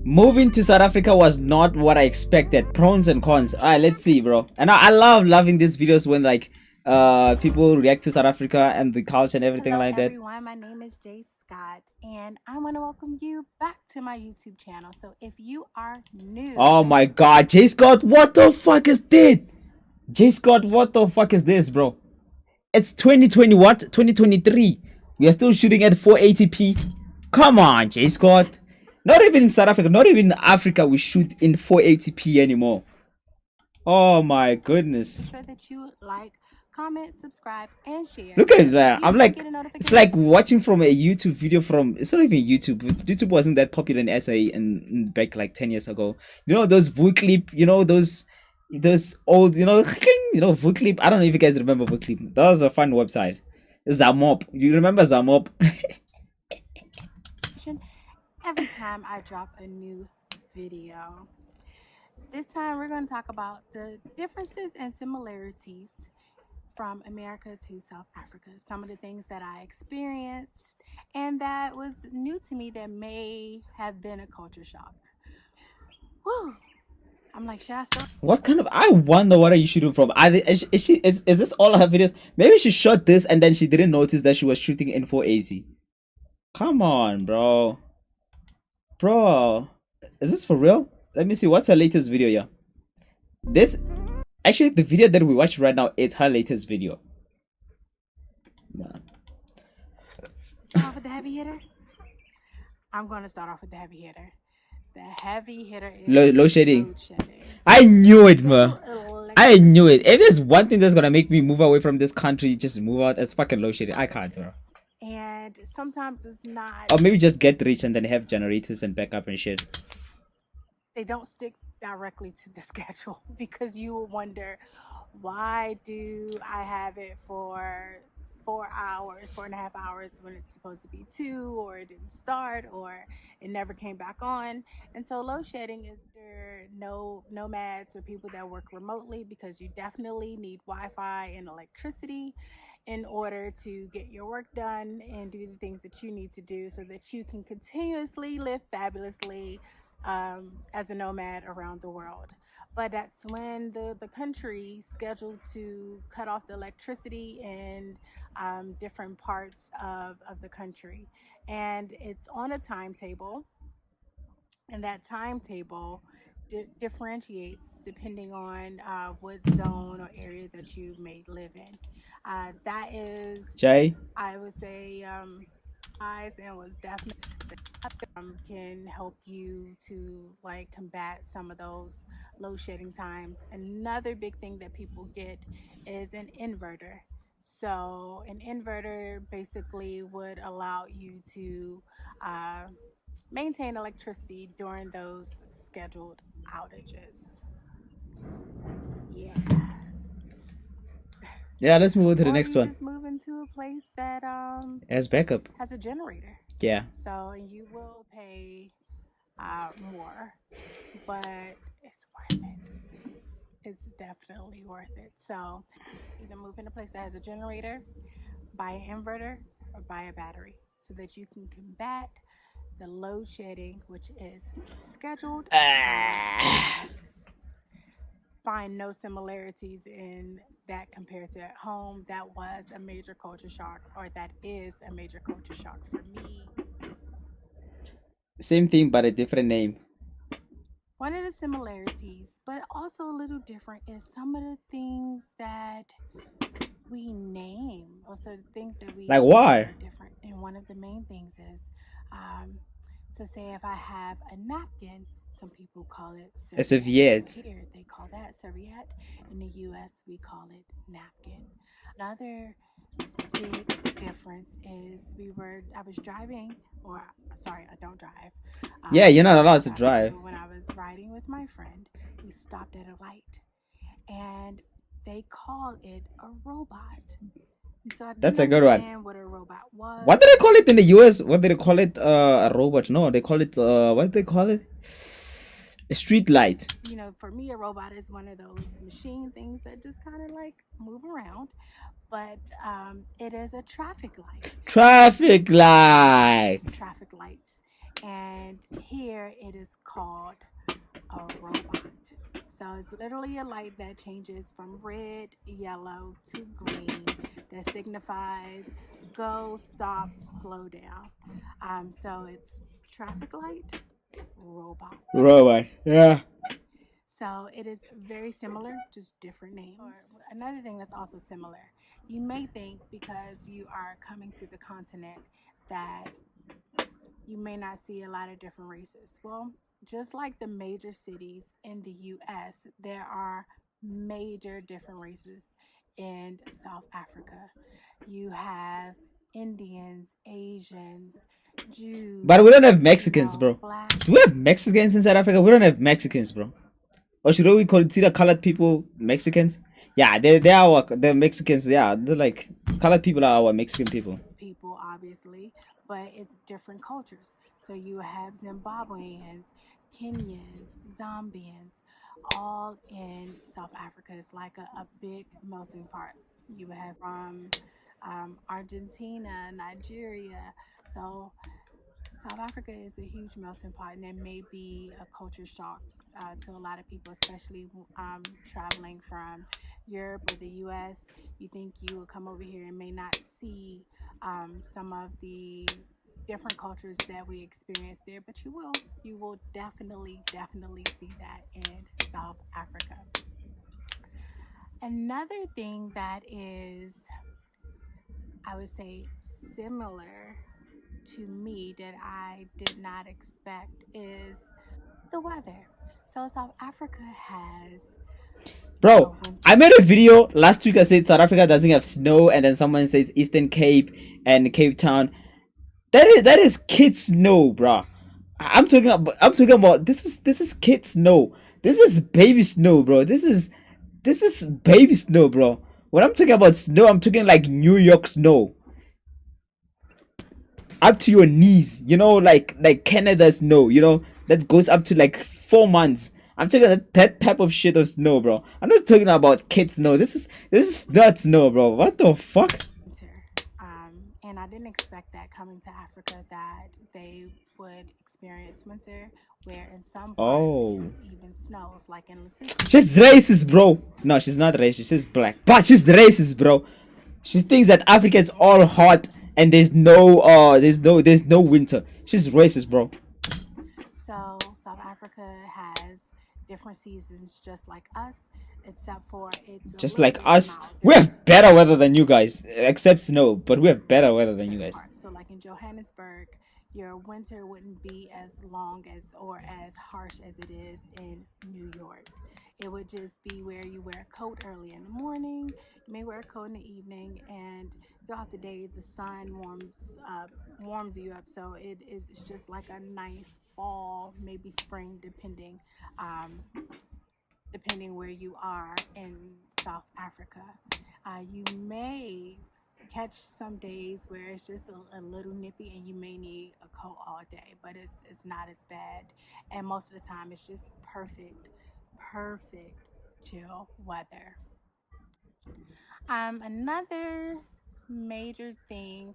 Moving to South Africa was not what I expected. Pros and cons. Alright, let's see, bro. And I loving these videos when like people react to South Africa and the culture and everything Hello like that. everyone, my name is Jay Scott and I want to welcome you back to my YouTube channel. So if you are new, Oh my god, J Scott, what the fuck is this? J Scott, what the fuck is this, bro? It's 2020 what? 2023. We are still shooting at 480p. Come on, J Scott. Not even in South Africa, not even in Africa we shoot in 480p anymore. Oh my goodness. make sure that you like, comment, subscribe, and share. Look at that. You I'm will like, get a notification. it's like watching from a YouTube video from, it's not even YouTube. YouTube wasn't that popular in SA in back like 10 years ago. You know, those VooClip, you know, those old, VooClip. I don't know if you guys remember VooClip. That was a fun website. Zamop. You remember Zamop? Every time I drop a new video. This time we're going to talk about the differences and similarities from America to South Africa. Some of the things that I experienced and that was new to me that may have been a culture shock. Whew. I'm like, should I start? What kind of, I wonder what are you shooting from? Is this all her videos? Maybe she shot this and then she didn't notice that she was shooting in 480. Come on, bro. Bro, is this for real? Let me see. What's her latest video here? This, actually, the video that we watch right now is her latest video. Man. Off with the heavy hitter. I'm going to start off with the heavy hitter. The heavy hitter is load shedding. I knew it, man. I knew it. If there's one thing that's gonna make me move away from this country, just move out. It's fucking load shedding. I can't, bro. And sometimes it's not. Or maybe just get rich and then have generators and backup and shit. They don't stick directly to the schedule because you will wonder, why do I have it for 4 hours, 4.5 hours when it's supposed to be 2, or it didn't start, or it never came back on. And so load shedding is there no nomads or people that work remotely, because you definitely need Wi-Fi and electricity in order to get your work done and do the things that you need to do so that you can continuously live fabulously as a nomad around the world. But that's when the country scheduled to cut off the electricity in different parts of the country. And it's on a timetable, and that timetable differentiates depending on what zone or area that you may live in. That is, Jay? I would say, eyes, and was definitely can help you to like combat some of those load shedding times. Another big thing that people get is an inverter. So an inverter basically would allow you to uh, maintain electricity during those scheduled outages. Yeah. Yeah, let's move on to the Or next you one. just move into a place that As backup. has a generator. Yeah. So you will pay more, but it's worth it. It's definitely worth it. So either move in a place that has a generator, buy an inverter, or buy a battery so that you can combat the load shedding, which is scheduled outages. Find no similarities in that compared to at home. That was a major culture shock, or that is a major culture shock for me. Same thing, but a different name. One of the similarities, but also a little different, is some of the things that we name, or so the things that we Like what? are different. And one of the main things is, so say if I have a napkin, some people call it A serviette. serviette. Here they call that serviette. In the U.S., we call it napkin. Another big difference is I was driving, or sorry, I don't drive. Yeah, you're not allowed to drive. When I was riding with my friend, we stopped at a light, and they call it a robot. And so I That's didn't a good one. understand what a robot was. What did they call it in the US? What did they call it? A robot? No, they call it what did they call it? A street light. You know, for me, a robot is one of those machine things that just kind of like move around, but it is a traffic light. Traffic light. Traffic lights. and here it is called a robot. So it's literally a light that changes from red, yellow to green that signifies go, stop, slow down. So it's traffic light, robot. Robot. Yeah. So it is very similar, just different names. Or another thing that's also similar, you may think because you are coming to the continent that you may not see a lot of different races. Well, just like the major cities in the US, there are major different races in South Africa. You have Indians, Asians, But Jews, we don't have Mexicans, bro. black. Do we have Mexicans in South Africa? We don't have Mexicans, bro. Or should we consider colored people Mexicans? Yeah, they are our the Mexicans. Yeah, they're like colored people are our Mexican people. People, obviously, but it's different cultures. So you have Zimbabweans, Kenyans, Zambians, all in South Africa. It's like a big melting pot. You have from Argentina, Nigeria. So South Africa is a huge melting pot, and it may be a culture shock to a lot of people, especially traveling from Europe or the US. You think you will come over here and may not see some of the different cultures that we experience there, but you will. You will definitely see that in South Africa. Another thing that is, I would say, similar to me that I did not expect is the weather. So South Africa has a Bro, I winter. made a video last week. I said South Africa doesn't have snow, and then someone says Eastern Cape and Cape Town. That is kid snow, bro. I'm talking about this is kid snow. This is baby snow, bro. This is baby snow, bro. When I'm talking about snow, I'm talking like New York snow, up to your knees. Like Canada snow. That goes up to like 4 months. I'm talking that type of shit of snow, bro. I'm not talking about kid snow. This is not snow, bro. What the fuck? Winter. And I didn't expect that coming to Africa that they would experience winter, where in some parts it Oh. even snows, like in Lesotho. She's racist, bro. No, she's not racist. She's black. But she's racist, bro. She thinks that Africa is all hot and there's no winter. She's racist, bro. So South Africa has different seasons just like us, except for it's a Just little like bit us, we milder have better weather than you guys, except snow. But we have better weather in than you certain guys. parts. So, like in Johannesburg, your winter wouldn't be as long as or as harsh as it is in New York. It would just be where you wear a coat early in the morning, you may wear a coat in the evening, and throughout the day the sun warms you up. So it is it's just like a nice fall, maybe spring, um, depending where you are in South Africa. You may catch some days where it's just a little nippy and you may need a coat all day, but it's not as bad. And most of the time, it's just perfect chill weather. Another major thing,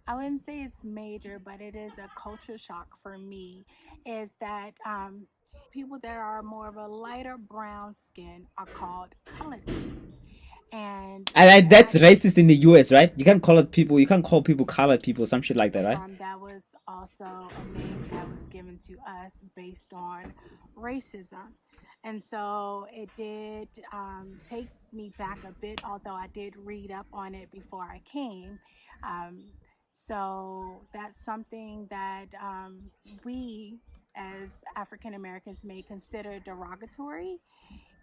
I wouldn't say it's major, but it is a culture shock for me, is that people that are more of a lighter brown skin are called coloreds. And And that that's racist in the US, right? You can't call it people. You can't call people colored people, some shit like that, right? from that was also a name that was given to us based on racism. And so it did take me back a bit, although I did read up on it before I came. Um, so that's something that we as African Americans may consider derogatory,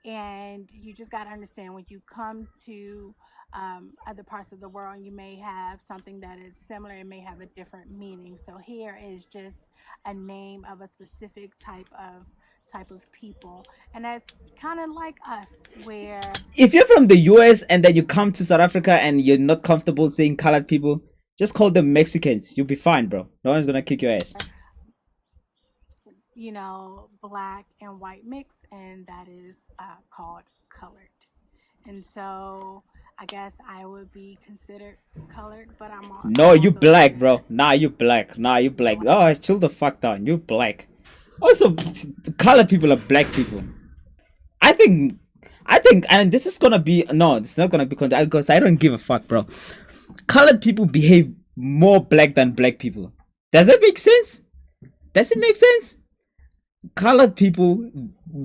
and you just got to understand when you come to other parts of the world, you may have something that is similar, it may have a different meaning. So here is just a name of a specific type of people, and that's kind of like us, where If you're from the US and then you come to South Africa and you're not comfortable saying colored people, just call them Mexicans. You'll be fine, bro. No one's gonna kick your ass. black and white mix, and that is called colored. And so I guess I would be considered colored, but No, I'm you also black, human. bro. Nah, you black. Nah, you black. Black. Oh, chill the fuck down. You black. Also, colored people are black people. I think, and this is gonna be no, it's not gonna be because I don't give a fuck, bro. Colored people behave more black than black people. Does that make sense? Does it make sense? Colored people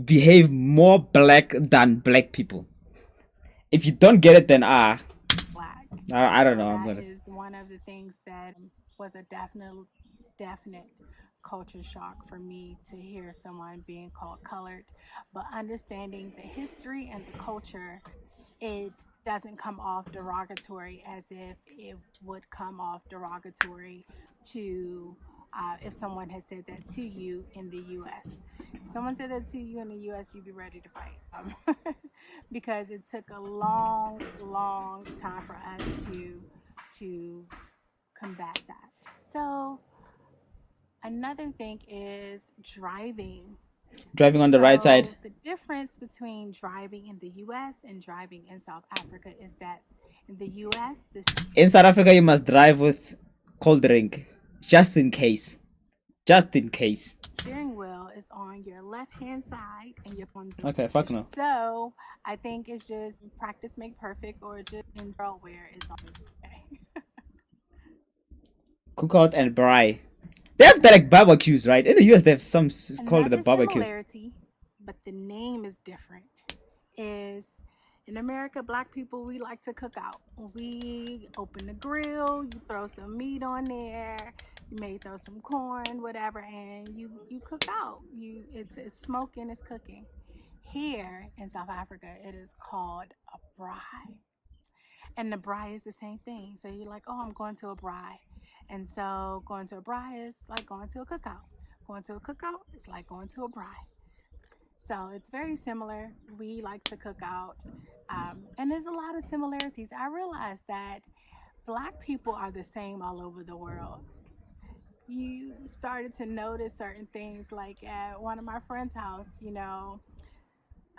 behave more black than black people. If you don't get it, then Black. I don't So know. I'm that gonna. is one of the things that was a definite culture shock for me to hear someone being called colored. But understanding the history and the culture, it doesn't come off derogatory as if it would come off derogatory to if someone had said that to you in the US. If someone said that to you in the US, you'd be ready to fight. Because it took a long, long time for us to combat that. So another thing is driving. Driving on the right side. So the difference between driving in the US and driving in South Africa is that in the US, the In South Africa, you must drive with cold drink, just in case. Just in case. steering wheel is on your left hand side and you're on the Okay, fuck no. so I think it's just practice make perfect or just in girl where it's always okay. Cookout and braai. They have like barbecues, right? In the US, they have some called it a Another barbecue. similarity, but the name is different, is in America, black people, we like to cook out. We open the grill, you throw some meat on there, you may throw some corn, whatever, and you cook out. It's smoking, it's cooking. Here in South Africa, it is called a braai. And the braai is the same thing. So you're like, oh, I'm going to a braai. And so going to a braai is like going to a cookout. Going to a cookout is like going to a braai. So it's very similar. We like to cook out. And there's a lot of similarities. I realized that black people are the same all over the world. You started to notice certain things like at one of my friends' house,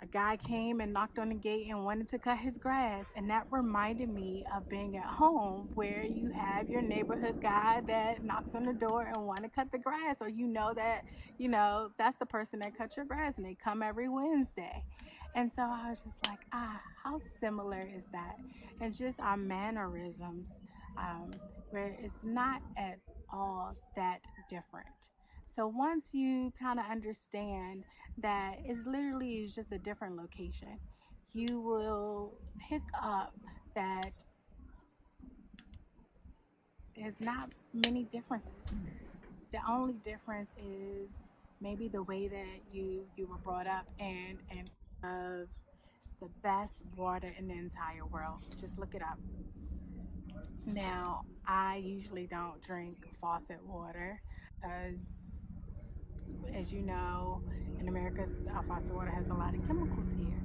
a guy came and knocked on the gate and wanted to cut his grass. And that reminded me of being at home where you have your neighborhood guy that knocks on the door and want to cut the grass. Or that's the person that cuts your grass and they come every Wednesday. And so I was just like, how similar is that? And just our mannerisms, where it's not at all that different. So once you kind of understand that it's literally just a different location, you will pick up that there's not many differences. The only difference is maybe the way that you were brought up and of the best water in the entire world. Just look it up. Now, I usually don't drink faucet water because as you know, in America, our faucet water has a lot of chemicals here.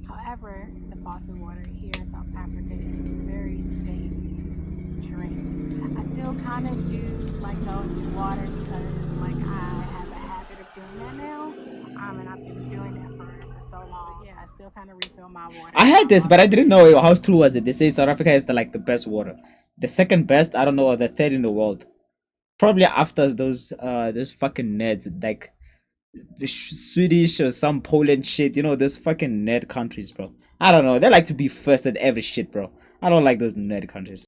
However, the faucet water here in South Africa is very safe to drink. I still kind of do like go and get water because like I have a habit of doing that now. And I've been doing that for so long. But yeah, I still kind of refill my water I in had my this, but bottle. I didn't know how true was it. They say South Africa has like the best water, the second best. I don't know, or the third in the world. Probably after those fucking nerds like the Swedish or some Poland shit. You know those fucking nerd countries, bro. I don't know. They like to be first at every shit, bro. I don't like those nerd countries.